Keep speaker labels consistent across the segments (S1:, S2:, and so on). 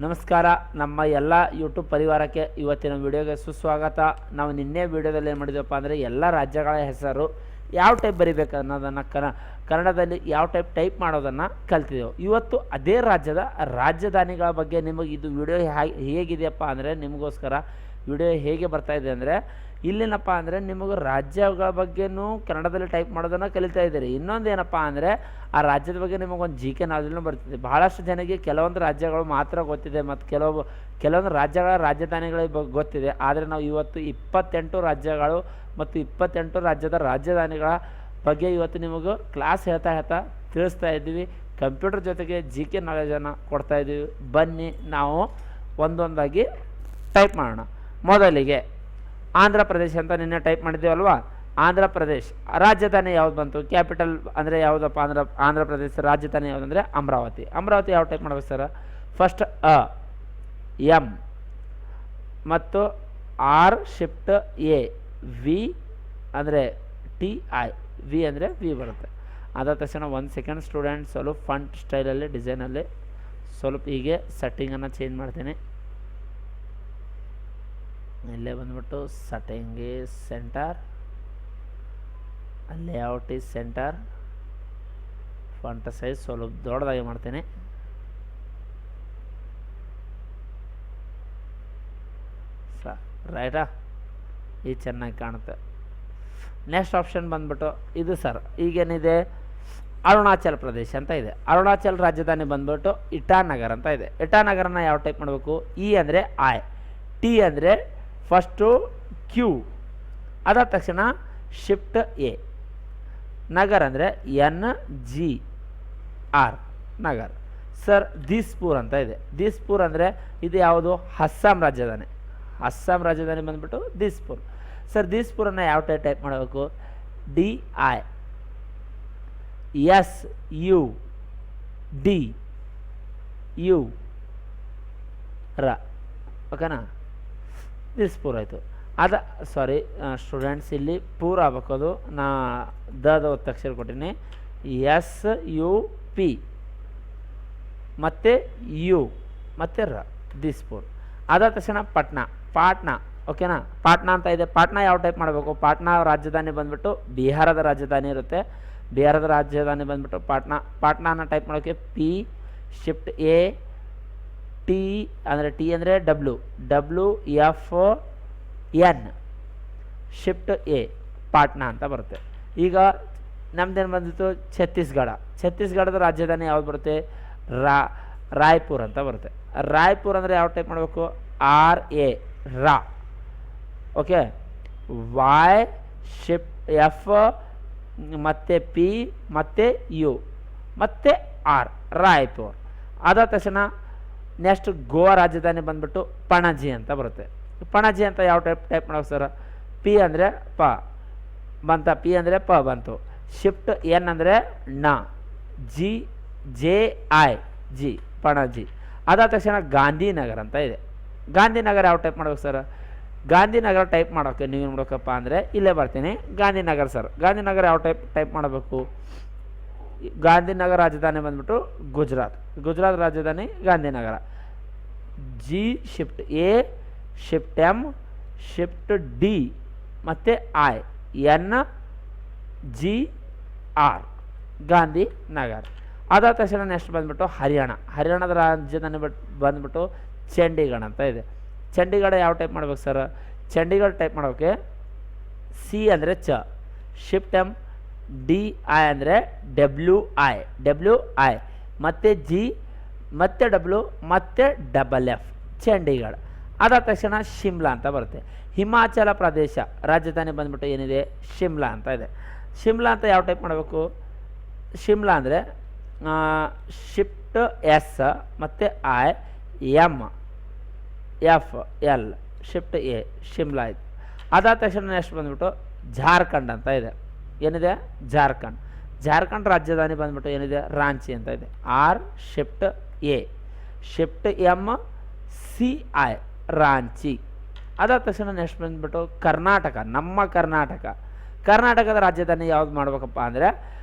S1: ನಮಸ್ಕಾರ. ನಮ್ಮ ಎಲ್ಲ ಯೂಟ್ಯೂಬ್ ಪರಿವಾರಕ್ಕೆ ಇವತ್ತಿನ ವಿಡಿಯೋಗೆ ಸುಸ್ವಾಗತ. ನಾವು ನಿನ್ನೆ ವಿಡಿಯೋದಲ್ಲಿ ಏನು ಮಾಡಿದ್ವಪ್ಪ ಅಂದರೆ ಎಲ್ಲ ರಾಜ್ಯಗಳ ಹೆಸರು ಯಾವ ಟೈಪ್ ಬರಿಬೇಕು ಅನ್ನೋದನ್ನು ಕನ್ನಡದಲ್ಲಿ ಯಾವ ಟೈಪ್ ಮಾಡೋದನ್ನು ಕಲ್ತಿದ್ದೆವು. ಇವತ್ತು ಅದೇ ರಾಜ್ಯದ ರಾಜಧಾನಿಗಳ ಬಗ್ಗೆ ನಿಮಗೆ ಇದು ವಿಡಿಯೋ ಹೇಗಿದೆಯಪ್ಪ ಅಂದರೆ ನಿಮಗೋಸ್ಕರ ವಿಡಿಯೋ ಹೇಗೆ ಬರ್ತಾಯಿದೆ ಅಂದರೆ ಇಲ್ಲೇನಪ್ಪ ಅಂದರೆ ನಿಮಗೆ ರಾಜ್ಯಗಳ ಬಗ್ಗೆನೂ ಕನ್ನಡದಲ್ಲಿ ಟೈಪ್ ಮಾಡೋದನ್ನು ಕಲಿತಾ ಇದ್ದೀರಿ. ಇನ್ನೊಂದು ಏನಪ್ಪ ಅಂದರೆ ಆ ರಾಜ್ಯದ ಬಗ್ಗೆ ನಿಮಗೊಂದು ಜಿ ಕೆ ನಾಲೆಜ್ನೂ ಬರ್ತಿದೆ. ಭಾಳಷ್ಟು ಜನಕ್ಕೆ ಕೆಲವೊಂದು ರಾಜ್ಯಗಳು ಮಾತ್ರ ಗೊತ್ತಿದೆ ಮತ್ತು ಕೆಲವೊಂದು ರಾಜ್ಯಗಳ ರಾಜಧಾನಿಗಳಿಗೆ ಗೊತ್ತಿದೆ. ಆದರೆ ನಾವು ಇವತ್ತು 28 ರಾಜ್ಯಗಳು ಮತ್ತು 28 ರಾಜ್ಯದ ರಾಜಧಾನಿಗಳ ಬಗ್ಗೆ ಇವತ್ತು ನಿಮಗೆ ಕ್ಲಾಸ್ ಹೇಳ್ತಾ ತಿಳಿಸ್ತಾ ಇದ್ದೀವಿ. ಕಂಪ್ಯೂಟರ್ ಜೊತೆಗೆ ಜಿ ಕೆ ನಾಲೆಜನ್ನು ಕೊಡ್ತಾ ಇದ್ದೀವಿ. ಬನ್ನಿ ನಾವು ಒಂದೊಂದಾಗಿ ಟೈಪ್ ಮಾಡೋಣ. ಮೊದಲಿಗೆ ಆಂಧ್ರ ಪ್ರದೇಶ ಅಂತ ನಿನ್ನೆ ಟೈಪ್ ಮಾಡಿದ್ದೀವಲ್ವಾ. ಆಂಧ್ರ ಪ್ರದೇಶ್ ರಾಜಧಾನಿ ಯಾವ್ದು ಬಂತು? ಕ್ಯಾಪಿಟಲ್ ಅಂದರೆ ಯಾವುದಪ್ಪ? ಆಂಧ್ರ ಪ್ರದೇಶ ರಾಜಧಾನಿ ಯಾವುದು ಅಂದರೆ ಅಮರಾವತಿ. ಅಮರಾವತಿ ಯಾವ ಟೈಪ್ ಮಾಡ್ಬೇಕು ಸರ್? ಫಸ್ಟ್ ಎಮ್ ಮತ್ತು ಆರ್ ಶಿಫ್ಟ್ ಎ, ವಿ ಅಂದರೆ TI, ವಿ ಅಂದರೆ ವಿ ಬರುತ್ತೆ. ಅದಾದ ತಕ್ಷಣ 1 ಸೆಕೆಂಡ್ ಸ್ಟೂಡೆಂಟ್, ಸ್ವಲ್ಪ ಫಂಟ್ ಸ್ಟೈಲಲ್ಲಿ ಡಿಸೈನಲ್ಲಿ ಸ್ವಲ್ಪ ಹೀಗೆ ಸೆಟ್ಟಿಂಗನ್ನು ಚೇಂಜ್ ಮಾಡ್ತೀನಿ. ಇಲ್ಲೇ ಬಂದ್ಬಿಟ್ಟು setting is centre, layout is centre, font size ಸ್ವಲ್ಪ ದೊಡ್ಡದಾಗಿ ಮಾಡ್ತೀನಿ. ರೈಟಾ? ಇದು ಚೆನ್ನಾಗಿ ಕಾಣುತ್ತೆ. ನೆಕ್ಸ್ಟ್ ಆಪ್ಷನ್ ಬಂದ್ಬಿಟ್ಟು ಇದು ಸರ್ ಈಗೇನಿದೆ ಅರುಣಾಚಲ್ ಪ್ರದೇಶ ಅಂತ ಇದೆ. ಅರುಣಾಚಲ್ ರಾಜಧಾನಿ ಬಂದ್ಬಿಟ್ಟು ಇಟಾನಗರ್ ಅಂತ ಇದೆ. ಇಟಾನಗರನ ಯಾವ ಟೈಪ್ ಮಾಡಬೇಕು? ಇ ಅಂದರೆ I, ಟಿ ಅಂದರೆ ಫಸ್ಟು ಕ್ಯೂ, ಅದಾದ ತಕ್ಷಣ ಶಿಫ್ಟ್ ಎ. ನಗರ್ ಅಂದರೆ NGR, ನಗರ್. ಸರ್ ದಿಸ್ಪುರ್ ಅಂತ ಇದೆ. ದಿಸ್ಪುರ್ ಅಂದರೆ ಇದು ಯಾವುದು? ಅಸ್ಸಾಂ ರಾಜಧಾನಿ. ಅಸ್ಸಾಂ ರಾಜಧಾನಿ ಬಂದ್ಬಿಟ್ಟು ದಿಸ್ಪುರ್. ಸರ್ ದಿಸ್ಪುರನ್ನು ಯಾವ ಟೈಪ್ ಮಾಡಬೇಕು? DISUDU ಓಕೆನಾ? ದಿಸ್ಪುರ್ ಆಯಿತು. ಸಾರಿ ಸ್ಟೂಡೆಂಟ್ಸ್, ಇಲ್ಲಿ ಪೂರ ಆಗಬೇಕು. ಅದು ನಾ ದ ಒತ್ತಕ್ಷರ ಕೊಟ್ಟಿನಿ. SUP ಮತ್ತು ಯು ಮತ್ತು ದಿಸ್ಪುರ್. ಅದಾದ ತಕ್ಷಣ ಪಾಟ್ನಾ ಓಕೆನಾ? ಪಾಟ್ನಾ ಅಂತ ಇದೆ. ಪಾಟ್ನಾ ಯಾವ ಟೈಪ್ ಮಾಡಬೇಕು? ಪಾಟ್ನಾ ರಾಜಧಾನಿ ಬಂದ್ಬಿಟ್ಟು ಬಿಹಾರದ ರಾಜಧಾನಿ ಇರುತ್ತೆ. ಬಿಹಾರದ ರಾಜಧಾನಿ ಬಂದ್ಬಿಟ್ಟು ಪಾಟ್ನಾನ ಟೈಪ್ ಮಾಡೋಕ್ಕೆ P ಶಿಫ್ಟ್ A, ಟಿ ಅಂದರೆ WFN ಶಿಫ್ಟ್ ಎ, ಪಾಟ್ನಾ ಅಂತ ಬರುತ್ತೆ. ಈಗ ನಮ್ದೇನು ಬಂದಿತ್ತು? ಛತ್ತೀಸ್ಗಢದ ರಾಜಧಾನಿ ಯಾವ್ದು ಬರುತ್ತೆ? ರಾಯ್ಪುರ್ ಅಂತ ಬರುತ್ತೆ. ರಾಯ್ಪುರ್ ಅಂದರೆ ಯಾವ ಟೈಪ್ ಮಾಡಬೇಕು? RA, ರಾ. ಓಕೆ, Y ಶಿಫ್ಟ್ F ಮತ್ತು P ಮತ್ತು U ಮತ್ತು R, ರಾಯ್ಪುರ್. ಅದಾದ ತಕ್ಷಣ ನೆಕ್ಸ್ಟ್ ಗೋವಾ ರಾಜಧಾನಿ ಬಂದ್ಬಿಟ್ಟು ಪಣಜಿ ಅಂತ ಬರುತ್ತೆ. ಪಣಜಿ ಅಂತ ಯಾವ ಟೈಪ್ ಮಾಡೋದು ಸರ್? P ಅಂದರೆ ಪ ಬಂತ, P ಅಂದರೆ ಪ ಬಂತು. ಶಿಫ್ಟ್ N ಅಂದರೆ ನ, GJI ಪಣಜಿ. ಅದಾದ ತಕ್ಷಣ ಗಾಂಧಿನಗರ್ ಅಂತ ಇದೆ. ಗಾಂಧಿನಗರ ಯಾವ ಟೈಪ್ ಮಾಡ್ಬೇಕು ಸರ್? ಗಾಂಧಿನಗರ ಟೈಪ್ ಮಾಡೋಕ್ಕೆ ನೀವು ನೋಡೋಕಪ್ಪ ಅಂದರೆ ಇಲ್ಲೇ ಬರ್ತೀನಿ. ಗಾಂಧಿನಗರ್ ಸರ್, ಗಾಂಧಿನಗರ ಯಾವ ಟೈಪ್ ಮಾಡಬೇಕು? ಗಾಂಧಿನಗರ ರಾಜಧಾನಿ ಬಂದ್ಬಿಟ್ಟು ಗುಜರಾತ್ ರಾಜಧಾನಿ Gandhinagar. G shift A shift M shift D ಮತ್ತು INGR, ಗಾಂಧಿನಗರ್. ಅದಾದ ತಕ್ಷಣ ನೆಕ್ಸ್ಟ್ ಬಂದ್ಬಿಟ್ಟು ಹರಿಯಾಣದ ರಾಜಧಾನಿ ಬಂದ್ಬಿಟ್ಟು ಚಂಡೀಗಢ ಅಂತ ಇದೆ. ಚಂಡೀಗಢ ಯಾವ ಟೈಪ್ ಮಾಡ್ಬೇಕು ಸರ್? ಚಂಡೀಗಢ ಟೈಪ್ ಮಾಡೋಕ್ಕೆ C ಅಂದರೆ ಚ, ಶಿಫ್ಟ್ M, DI ಅಂದರೆ WI ಮತ್ತು G ಮತ್ತು W ಮತ್ತು FF, ಚಂಡೀಗಢ. ಅದಾದ ತಕ್ಷಣ ಶಿಮ್ಲಾ ಅಂತ ಬರುತ್ತೆ. ಹಿಮಾಚಲ ಪ್ರದೇಶ ರಾಜಧಾನಿ ಬಂದ್ಬಿಟ್ಟು ಏನಿದೆ? ಶಿಮ್ಲಾ ಅಂತ ಇದೆ. ಶಿಮ್ಲಾ ಅಂತ ಯಾವ ಟೈಪ್ ಮಾಡಬೇಕು? ಶಿಮ್ಲಾ ಅಂದರೆ ಶಿಫ್ಟ್ S ಮತ್ತು IMFL ಶಿಫ್ಟ್ ಎ, ಶಿಮ್ಲಾ ಆಯಿತು. ಅದಾದ ತಕ್ಷಣ ನೆಕ್ಸ್ಟ್ ಬಂದ್ಬಿಟ್ಟು ಜಾರ್ಖಂಡ್ ಅಂತ ಇದೆ. ಏನಿದೆ? ಜಾರ್ಖಂಡ್ ರಾಜಧಾನಿ ಬಂದ್ಬಿಟ್ಟು ಏನಿದೆ? ರಾಂಚಿ ಅಂತ ಇದೆ. R shift A shift MCI, Ranchi. ಅದಾದ ತಕ್ಷಣ ನೆಕ್ಸ್ಟ್ ಬಂದ್ಬಿಟ್ಟು ಕರ್ನಾಟಕ. ನಮ್ಮ ಕರ್ನಾಟಕದ ರಾಜಧಾನಿ ಯಾವ್ದು ಮಾಡ್ಬೇಕಪ್ಪ ಅಂದರೆ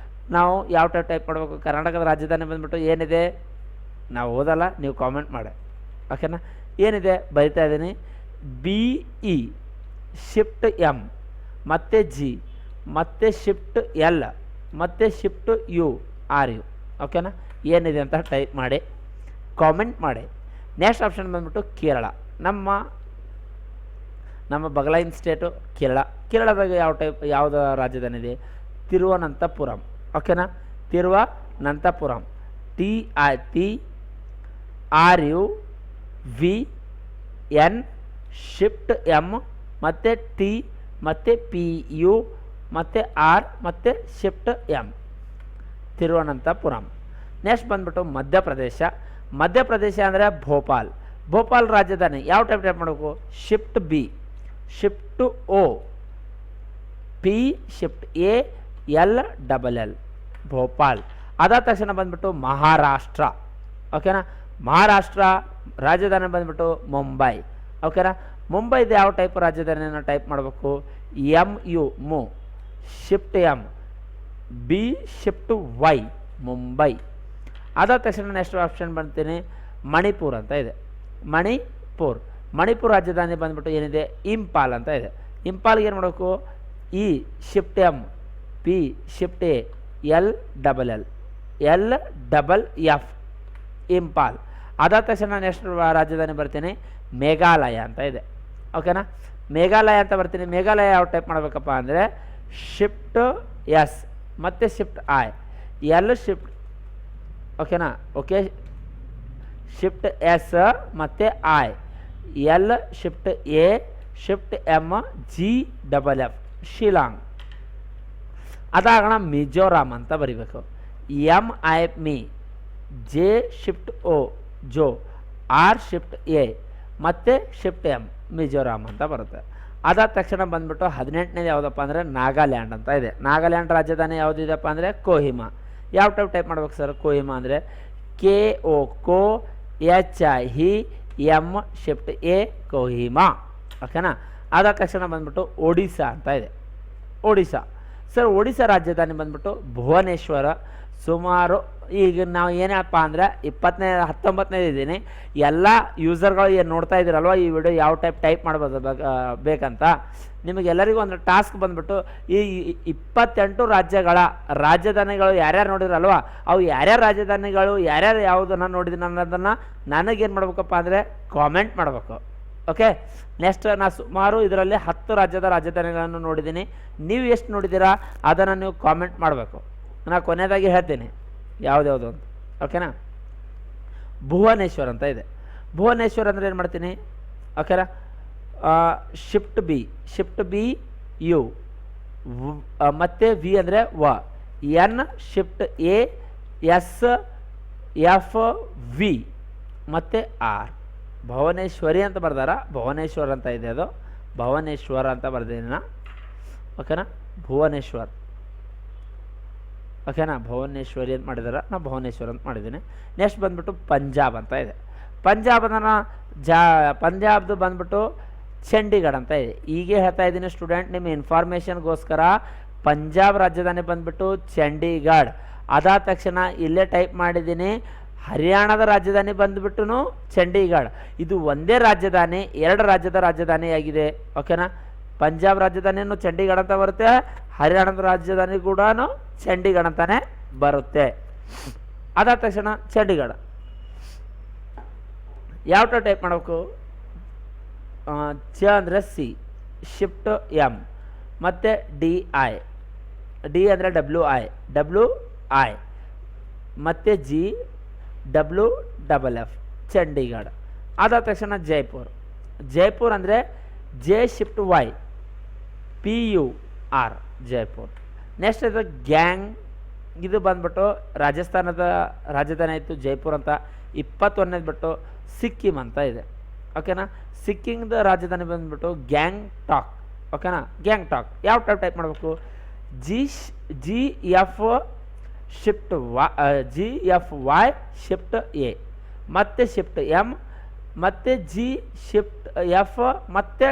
S1: ನಾವು ಯಾವ ಟೈಪ್ ಮಾಡಬೇಕು? ಕರ್ನಾಟಕದ ರಾಜಧಾನಿ ಬಂದ್ಬಿಟ್ಟು ಏನಿದೆ? ನಾವು ಓದಲ್ಲ, ನೀವು ಕಾಮೆಂಟ್ ಮಾಡಿ. ಓಕೆನಾ. ಏನಿದೆ ಬರಿತಾ ಇದ್ದೀನಿ, ಬಿ ಇ ಶಿಫ್ಟ್ ಎಮ್ ಮತ್ತು ಜಿ ಮತ್ತು ಶಿಫ್ಟ್ ಎಲ್ ಮತ್ತು ಶಿಫ್ಟ್ ಯು ಆರ್ ಯು. ಓಕೆನಾ. ಏನಿದೆ ಅಂತ ಟೈಪ್ ಮಾಡಿ ಕಾಮೆಂಟ್ ಮಾಡಿ. ನೆಕ್ಸ್ಟ್ ಆಪ್ಷನ್ ಬಂದ್ಬಿಟ್ಟು ಕೇರಳ. ನಮ್ಮ ಬಗಲೈನ್ ಸ್ಟೇಟು ಕೇರಳದಾಗ ಯಾವುದು ರಾಜಧಾನಿ ಇದೆ? ತಿರುವನಂತಪುರಂ. ಓಕೆನಾ. ತಿರುವನಂತಪುರಂ. TIRUVN ಶಿಫ್ಟ್ ಎಮ್ ಮತ್ತು ಟಿ ಮತ್ತು PU ಮತ್ತು ಆರ್ ಮತ್ತು ಶಿಫ್ಟ್ ಎಮ್, ತಿರುವನಂತಪುರಂ. ನೆಕ್ಸ್ಟ್ ಬಂದ್ಬಿಟ್ಟು ಮಧ್ಯಪ್ರದೇಶ ಅಂದರೆ ಭೋಪಾಲ್ ರಾಜಧಾನಿ. ಯಾವ ಟೈಪ್ ಮಾಡಬೇಕು? Shift B, shift O, P shift ALLL Bhopal. ಅದಾದ ತಕ್ಷಣ ಬಂದ್ಬಿಟ್ಟು ಮಹಾರಾಷ್ಟ್ರ. ಓಕೆನಾ. ಮಹಾರಾಷ್ಟ್ರ ರಾಜಧಾನಿ ಬಂದ್ಬಿಟ್ಟು ಮುಂಬೈ. ಓಕೆನಾ. ಮುಂಬೈದು ಯಾವ ಟೈಪ್ ರಾಜಧಾನಿಯನ್ನು ಟೈಪ್ ಮಾಡಬೇಕು? MU ಮು, shift M, B shift Y Mumbai. ಅದಾದ ತಕ್ಷಣ ನೆಕ್ಸ್ಟ್ ಆಪ್ಷನ್ ಬರ್ತೀನಿ, ಮಣಿಪುರ್ ಅಂತ ಇದೆ. ಮಣಿಪುರ್ ರಾಜಧಾನಿ ಬಂದ್ಬಿಟ್ಟು ಏನಿದೆ? ಇಂಪಾಲ್ ಅಂತ ಇದೆ. ಇಂಪಾಲ್ಗೆ ಏನು ಮಾಡಬೇಕು? E shift M, P shift ALLL Imphal. ಅದಾದ ತಕ್ಷಣ ನೆಕ್ಸ್ಟ್ ರಾಜಧಾನಿ ಬರ್ತೀನಿ ಮೇಘಾಲಯ ಅಂತ ಇದೆ. ಓಕೆನಾ. ಮೇಘಾಲಯ ಅಂತ ಬರ್ತೀನಿ. ಮೇಘಾಲಯ ಯಾವ ಟೈಪ್ ಮಾಡಬೇಕಪ್ಪ ಅಂದರೆ ಶಿಫ್ಟ್ ಎಸ್ ಮತ್ತು ಶಿಫ್ಟ್ ಐ, ಎಲ್ ಶಿಫ್ಟ್. ಓಕೆನಾ. ಓಕೆ, ಶಿಫ್ಟ್ ಎಸ್ ಮತ್ತು I, L shift A shift M GFF Shillong. ಅದಾಗೋಣ ಮಿಜೋರಾಮ್ ಅಂತ ಬರಿಬೇಕು. MI ಜೆ ಶಿಫ್ಟ್ O ಜೋ, ಆರ್ ಶಿಫ್ಟ್ A ಮತ್ತು ಶಿಫ್ಟ್ ಎಮ್ ಮಿಜೋರಾಮ್ ಅಂತ ಬರುತ್ತೆ. ಅದಾದ ತಕ್ಷಣ ಬಂದ್ಬಿಟ್ಟು 18ನೇದು ಯಾವುದಪ್ಪ ಅಂದರೆ ನಾಗಾಲ್ಯಾಂಡ್ ಅಂತ ಇದೆ. ನಾಗಾಲ್ಯಾಂಡ್ ರಾಜಧಾನಿ ಯಾವುದಿದೆಪ್ಪ ಅಂದರೆ ಕೋಹಿಮಾ. ಯಾವ ಟೈಪ್ ಮಾಡ್ಬೇಕು ಸರ್? ಕೋಹಿಮಾ ಅಂದರೆ KO HIM shift A Kohima. ಓಕೆನಾ. ಅದಾದ ತಕ್ಷಣ ಬಂದ್ಬಿಟ್ಟು ಒಡಿಸ್ಸಾ ಅಂತ ಇದೆ. ಸರ್ ಒಡಿಸ್ಸಾ ರಾಜಧಾನಿ ಬಂದ್ಬಿಟ್ಟು ಭುವನೇಶ್ವರ. ಸುಮಾರು ಈಗ ನಾವು ಏನಪ್ಪ ಅಂದರೆ 19ನೇದು ಇದ್ದೀನಿ. ಎಲ್ಲ ಯೂಸರ್ಗಳು ಏನು ನೋಡ್ತಾ ಇದ್ದೀರಲ್ವ ಈ ವಿಡಿಯೋ, ಯಾವ ಟೈಪ್ ಮಾಡ್ಬೋದು ಬೇಕಂತ ನಿಮಗೆಲ್ಲರಿಗೂ ಒಂದು ಟಾಸ್ಕ್ ಬಂದ್ಬಿಟ್ಟು ಈ 28 ರಾಜ್ಯಗಳ ರಾಜಧಾನಿಗಳು ಯಾರ್ಯಾರು ನೋಡಿರಲ್ವ, ಅವು ಯಾರ್ಯಾರು ರಾಜಧಾನಿಗಳು ಯಾರ್ಯಾರು ಯಾವುದನ್ನು ನೋಡಿದ್ದೀನಿ ಅನ್ನೋದನ್ನು ನನಗೇನು ಮಾಡ್ಬೇಕಪ್ಪ ಅಂದರೆ ಕಾಮೆಂಟ್ ಮಾಡಬೇಕು. ಓಕೆ. ನೆಕ್ಸ್ಟ್ ನಾನು ಸುಮಾರು ಇದರಲ್ಲಿ 10 ರಾಜ್ಯದ ರಾಜಧಾನಿಗಳನ್ನು ನೋಡಿದ್ದೀನಿ. ನೀವು ಎಷ್ಟು ನೋಡಿದ್ದೀರಾ ಅದನ್ನು ನೀವು ಕಾಮೆಂಟ್ ಮಾಡಬೇಕು. ನಾನು ಕೊನೆಯದಾಗಿ ಹೇಳ್ತೀನಿ ಯಾವುದ್ಯಾವುದು ಅಂತ. ಓಕೆನಾ. ಭುವನೇಶ್ವರ್ ಅಂತ ಇದೆ. ಭುವನೇಶ್ವರ್ ಅಂದರೆ ಏನು ಮಾಡ್ತೀನಿ? ಓಕೆನಾ. ಶಿಫ್ಟ್ ಬಿ ಯು ಮತ್ತು ವಿ ಅಂದರೆ ವ, ಎನ್ ಶಿಫ್ಟ್ ASFV ಮತ್ತು ಆರ್. ಭುವನೇಶ್ವರಿ ಅಂತ ಬರ್ದಾರ, ಭುವನೇಶ್ವರ್ ಅಂತ ಇದೆ. ಅದು ಭುವನೇಶ್ವರ ಅಂತ ಬರ್ದಿದ್ದೀನ. ಓಕೆನಾ. ಭುವನೇಶ್ವರ್. ಓಕೆನಾ. ಭುವನೇಶ್ವರಿ ಅಂತ ಮಾಡಿದಾರೆ, ನಾನು ಭುವನೇಶ್ವರ್ ಅಂತ ಮಾಡಿದ್ದೀನಿ. ನೆಕ್ಸ್ಟ್ ಬಂದ್ಬಿಟ್ಟು ಪಂಜಾಬ್ ಅಂತ ಇದೆ. ಪಂಜಾಬ್ದು ಬಂದ್ಬಿಟ್ಟು ಚಂಡೀಗಢ ಅಂತ ಇದೆ. ಹೀಗೆ ಹೇಳ್ತಾ ಇದ್ದೀನಿ ಸ್ಟೂಡೆಂಟ್, ನಿಮ್ಮ ಇನ್ಫಾರ್ಮೇಷನ್ಗೋಸ್ಕರ. ಪಂಜಾಬ್ ರಾಜಧಾನಿ ಬಂದ್ಬಿಟ್ಟು ಚಂಡೀಗಢ. ಅದಾದ ತಕ್ಷಣ ಇಲ್ಲೇ ಟೈಪ್ ಮಾಡಿದ್ದೀನಿ ಹರಿಯಾಣದ ರಾಜಧಾನಿ ಬಂದ್ಬಿಟ್ಟು ಚಂಡೀಗಢ. ಇದು ಒಂದೇ ರಾಜಧಾನಿ, 2 ರಾಜ್ಯದ ರಾಜಧಾನಿಯಾಗಿದೆ. ಓಕೆನಾ. ಪಂಜಾಬ್ ರಾಜಧಾನಿಯನ್ನು ಚಂಡೀಗಢ ಅಂತ ಬರುತ್ತೆ, ಹರಿಯಾಣದ ರಾಜಧಾನಿ ಕೂಡ ಚಂಡೀಗಢ ಅಂತಾನೆ ಬರುತ್ತೆ. ಅದಾದ ತಕ್ಷಣ ಚಂಡೀಗಢ ಯಾವ ಟೈಪ್ ಮಾಡಬೇಕು? ಚ ಅಂದರೆ ಸಿ ಶಿಫ್ಟ್ ಎಮ್ ಮತ್ತು DI, ಡಿ ಅಂದರೆ WI ಮತ್ತು GWFF ಚಂಡೀಗಢ. ಅದಾದ ತಕ್ಷಣ ಜೈಪುರ್ ಅಂದರೆ J shift Y PUR Jaipur. Next ಇದು ಗ್ಯಾಂಗ್. ಇದು ಬಂದ್ಬಿಟ್ಟು ರಾಜಸ್ಥಾನದ ರಾಜಧಾನಿ ಆಯಿತು ಜೈಪುರ್ ಅಂತ. 21ನೇದು ಬಿಟ್ಟು ಸಿಕ್ಕಿಂ ಅಂತ ಇದೆ. ಓಕೆನಾ. ಸಿಕ್ಕಿಂದ ರಾಜಧಾನಿ ಬಂದ್ಬಿಟ್ಟು ಗ್ಯಾಂಗ್ಟಾಕ್. ಓಕೆನಾ. ಗ್ಯಾಂಗ್ಟಾಕ್ ಯಾವ ಟೈಪ್ ಮಾಡಬೇಕು? GF shift GFY shift A ಮತ್ತು ಶಿಫ್ಟ್ M ಮತ್ತು G ಶಿಫ್ಟ್ F ಮತ್ತು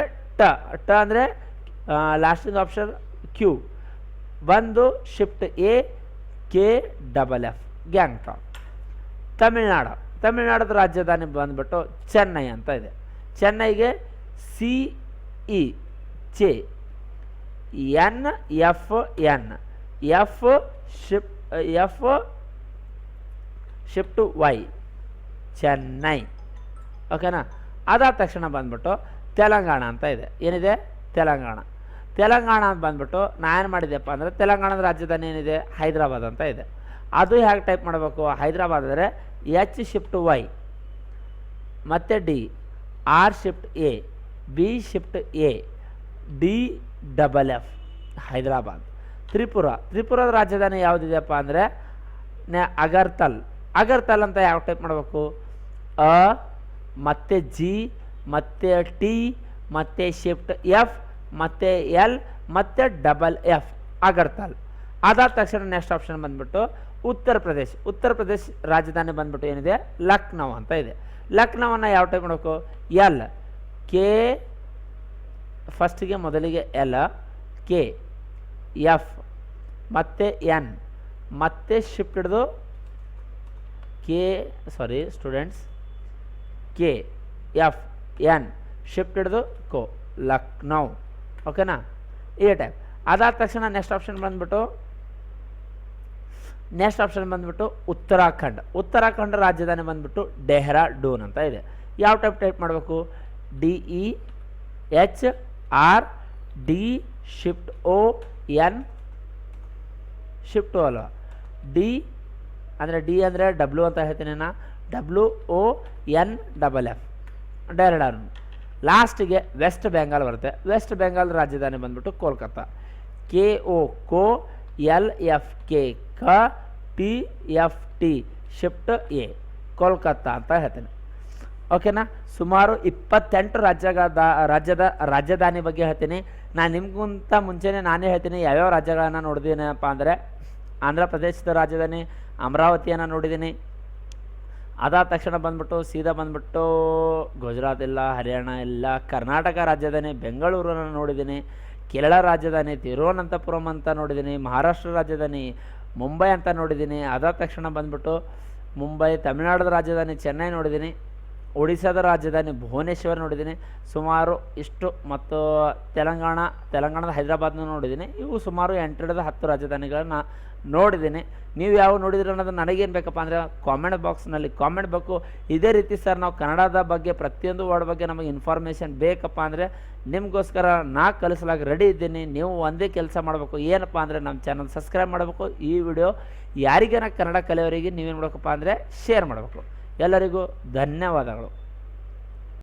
S1: ಟ ಅಂದರೆ ಲಾಸ್ಟಿಂಗ್ ಆಪ್ಷನ್ Q ಬಂದು ಶಿಫ್ಟ್ AKFF ಗ್ಯಾಂಗ್ಟಾಕ್. ತಮಿಳುನಾಡದ ರಾಜಧಾನಿ ಬಂದ್ಬಿಟ್ಟು ಚೆನ್ನೈ ಅಂತ ಇದೆ. ಚೆನ್ನೈಗೆ CE ಚೆ, NFN, F shift Y Chennai. ಓಕೆನಾ. ಅದಾದ ತಕ್ಷಣ ಬಂದ್ಬಿಟ್ಟು ತೆಲಂಗಾಣ ಅಂತ ಇದೆ. ಏನಿದೆ? ತೆಲಂಗಾಣ. ತೆಲಂಗಾಣ ಅಂತ ಬಂದ್ಬಿಟ್ಟು ನಾನು ಏನು ಮಾಡಿದೆಪ್ಪ ಅಂದರೆ ತೆಲಂಗಾಣದ ರಾಜಧಾನಿ ಏನಿದೆ? ಹೈದರಾಬಾದ್ ಅಂತ ಇದೆ. ಅದು ಹೇಗೆ ಟೈಪ್ ಮಾಡಬೇಕು? ಹೈದರಾಬಾದ್ ಅಂದರೆ H ಶಿಫ್ಟ್ Y ಮತ್ತು D, R shift A, B shift A, DFF Hyderabad. ತ್ರಿಪುರದ ರಾಜಧಾನಿ ಯಾವುದಿದೆಯಪ್ಪ ಅಂದರೆ ಅಗರ್ತಲ್ ಅಂತ ಯಾವ ಟೈಪ್ ಮಾಡಬೇಕು? ಅ ಮತ್ತು G ಮತ್ತು T ಮತ್ತು ಶಿಫ್ಟ್ F ಮತ್ತು L ಮತ್ತು FF ಅಗರ್ತಲ್. ಅದಾದ ತಕ್ಷಣ ನೆಕ್ಸ್ಟ್ ಆಪ್ಷನ್ ಬಂದ್ಬಿಟ್ಟು ಉತ್ತರ ಪ್ರದೇಶ್ ರಾಜಧಾನಿ ಬಂದ್ಬಿಟ್ಟು ಏನಿದೆ? ಲಕ್ನೋ ಅಂತ ಇದೆ. ಲಕ್ನೋವನ್ನು ಯಾವ ಟೈಪ್ ಮಾಡಬೇಕು? L K ಫಸ್ಟಿಗೆ ಮೊದಲಿಗೆ L, K, F ಮತ್ತು N ಮತ್ತೆ ಶಿಫ್ಟ್ ಹಿಡಿದು KFN ಶಿಫ್ಟ್ ಹಿಡಿದು ಲಕ್ನೋ. ಓಕೆನಾ. ಈ ಟೈಪ್. ಅದಾದ ತಕ್ಷಣ ನೆಕ್ಸ್ಟ್ ಆಪ್ಷನ್ ಬಂದ್ಬಿಟ್ಟು ಉತ್ತರಾಖಂಡ ರಾಜಧಾನಿ ಬಂದ್ಬಿಟ್ಟು ಡೆಹ್ರಾಡೂನ್ ಅಂತ ಇದೆ. ಯಾವ ಟೈಪ್ ಮಾಡಬೇಕು? DEHRD shift ON shift O ಅಲ್ವಾ? D ಅಂದರೆ W ಅಂತ ಹೇಳ್ತೀನಿ ನಾ, WONFF ಡೆಹ್ರಾಡೂನ್. ಲಾಸ್ಟಿಗೆ ವೆಸ್ಟ್ ಬೆಂಗಾಲ್ ಬರುತ್ತೆ. ವೆಸ್ಟ್ ಬೆಂಗಾಲ್ ರಾಜಧಾನಿ ಬಂದ್ಬಿಟ್ಟು Kolkata. KO LFK TFT shift A Kolkata ಅಂತ ಹೇಳ್ತೀನಿ. ಓಕೆನಾ. ಸುಮಾರು 28 ರಾಜ್ಯದ ರಾಜಧಾನಿ ಬಗ್ಗೆ ಹೇಳ್ತೀನಿ. ನಾನು ನಿಮಗಿಂತ ಮುಂಚೆನೇ ನಾನೇ ಹೇಳ್ತೀನಿ ಯಾವ್ಯಾವ ರಾಜ್ಯಗಳನ್ನು ನೋಡಿದ್ದೀನಪ್ಪ ಅಂದರೆ ಆಂಧ್ರ ಪ್ರದೇಶದ ರಾಜಧಾನಿ ಅಮರಾವತಿಯನ್ನು ನೋಡಿದ್ದೀನಿ. ಅದಾದ ತಕ್ಷಣ ಸೀದಾ ಗುಜರಾತ್ ಇಲ್ಲ, ಹರಿಯಾಣ ಇಲ್ಲ, ಕರ್ನಾಟಕ ರಾಜಧಾನಿ ಬೆಂಗಳೂರನ್ನು ನೋಡಿದ್ದೀನಿ, ಕೇರಳ ರಾಜಧಾನಿ ತಿರುವನಂತಪುರಂ ಅಂತ ನೋಡಿದ್ದೀನಿ, ಮಹಾರಾಷ್ಟ್ರ ರಾಜಧಾನಿ ಮುಂಬೈ ಅಂತ ನೋಡಿದ್ದೀನಿ. ಅದಾದ ತಕ್ಷಣ ಮುಂಬೈ, ತಮಿಳುನಾಡದ ರಾಜಧಾನಿ ಚೆನ್ನೈ ನೋಡಿದ್ದೀನಿ, ಒಡಿಸ್ಸಾದ ರಾಜಧಾನಿ ಭುವನೇಶ್ವರ್ ನೋಡಿದ್ದೀನಿ. ಸುಮಾರು ಇಷ್ಟು ಮತ್ತು ತೆಲಂಗಾಣದ ಹೈದರಾಬಾದ್ನೂ ನೋಡಿದ್ದೀನಿ. ಇವು ಸುಮಾರು 8-10 ರಾಜಧಾನಿಗಳನ್ನು ನೋಡಿದ್ದೀನಿ. ನೀವು ಯಾವ ನೋಡಿದ್ರಿ ಅನ್ನೋದು ನನಗೇನು ಬೇಕಪ್ಪ ಅಂದರೆ ಕಾಮೆಂಟ್ ಬಾಕ್ಸ್ನಲ್ಲಿ ಕಾಮೆಂಟ್ ಬೇಕು. ಇದೇ ರೀತಿ ಸರ್ ನಾವು ಕನ್ನಡದ ಬಗ್ಗೆ ಪ್ರತಿಯೊಂದು ವರ್ಡ್ ಬಗ್ಗೆ ನಮಗೆ ಇನ್ಫಾರ್ಮೇಷನ್ ಬೇಕಪ್ಪ ಅಂದರೆ ನಿಮಗೋಸ್ಕರ ನಾ ಕಲಿಸಲಾಗಿ ರೆಡಿ ಇದ್ದೀನಿ. ನೀವು ಒಂದೇ ಕೆಲಸ ಮಾಡಬೇಕು, ಏನಪ್ಪ ಅಂದರೆ ನಮ್ಮ ಚಾನಲ್ ಸಬ್ಸ್ಕ್ರೈಬ್ ಮಾಡಬೇಕು. ಈ ವಿಡಿಯೋ ಯಾರಿಗಾನ ಕನ್ನಡ ಕಲಿಯೋರಿಗೆ ನೀವೇನು ಮಾಡಬೇಕಪ್ಪ ಅಂದರೆ ಶೇರ್ ಮಾಡಬೇಕು. ಎಲ್ಲರಿಗೂ ಧನ್ಯವಾದಗಳು.